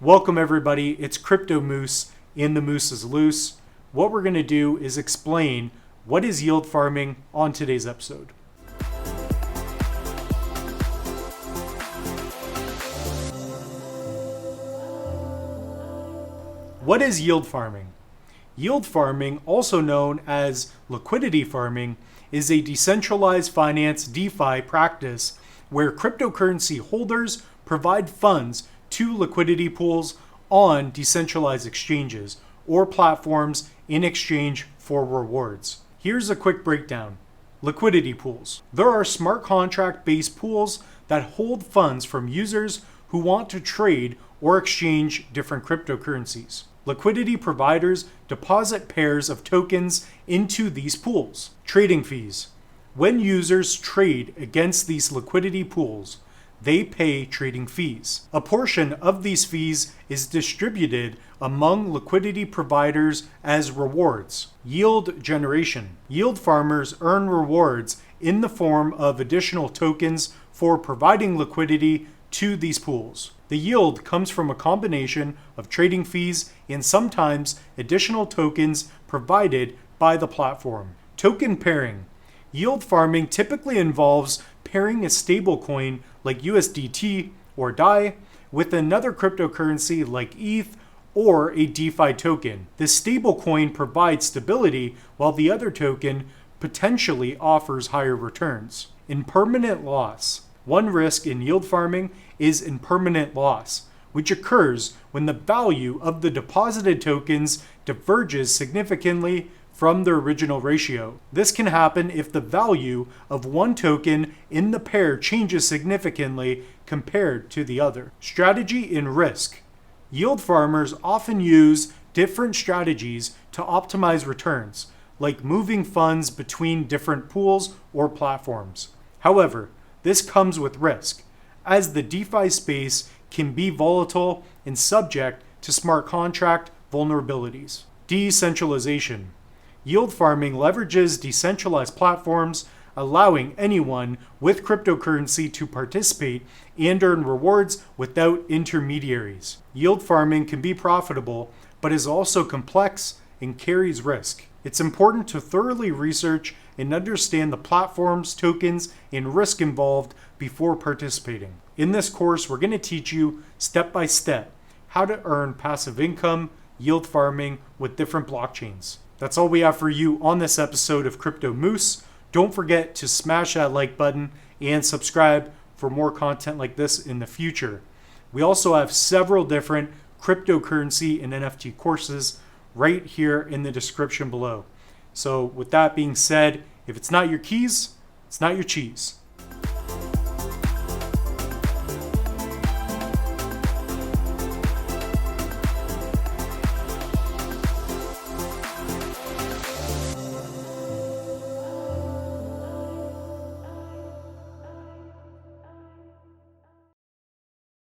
Welcome everybody, it's Crypto Moose in The Moose is Loose. What we're going to do is explain what is yield farming on today's episode. What is yield farming? Yield farming, also known as liquidity farming, is a decentralized finance DeFi practice where cryptocurrency holders provide funds to liquidity pools on decentralized exchanges or platforms in exchange for rewards. Here's a quick breakdown. Liquidity pools. There are smart contract-based pools that hold funds from users who want to trade or exchange different cryptocurrencies. Liquidity providers deposit pairs of tokens into these pools. Trading fees. When users trade against these liquidity pools, they pay trading fees. A portion of these fees is distributed among liquidity providers as rewards. Yield generation. Yield farmers earn rewards in the form of additional tokens for providing liquidity to these pools. The yield comes from a combination of trading fees and sometimes additional tokens provided by the platform. Token pairing. Yield farming typically involves pairing a stablecoin like USDT or DAI with another cryptocurrency like ETH or a DeFi token. This stablecoin provides stability while the other token potentially offers higher returns. Impermanent loss. One risk in yield farming is impermanent loss, which occurs when the value of the deposited tokens diverges significantly from the original ratio. This can happen if the value of one token in the pair changes significantly compared to the other. Strategy and risk. Yield farmers often use different strategies to optimize returns, like moving funds between different pools or platforms. However, this comes with risk, as the DeFi space can be volatile and subject to smart contract vulnerabilities. Decentralization. Yield farming leverages decentralized platforms, allowing anyone with cryptocurrency to participate and earn rewards without intermediaries. Yield farming can be profitable, but is also complex and carries risk. It's important to thoroughly research and understand the platforms, tokens, and risk involved before participating. In this course, we're going to teach you step by step how to earn passive income, yield farming with different blockchains. That's all we have for you on this episode of Crypto Moose. Don't forget to smash that like button and subscribe for more content like this in the future. We also have several different cryptocurrency and NFT courses right here in the description below. So with that being said, if it's not your keys, it's not your cheese.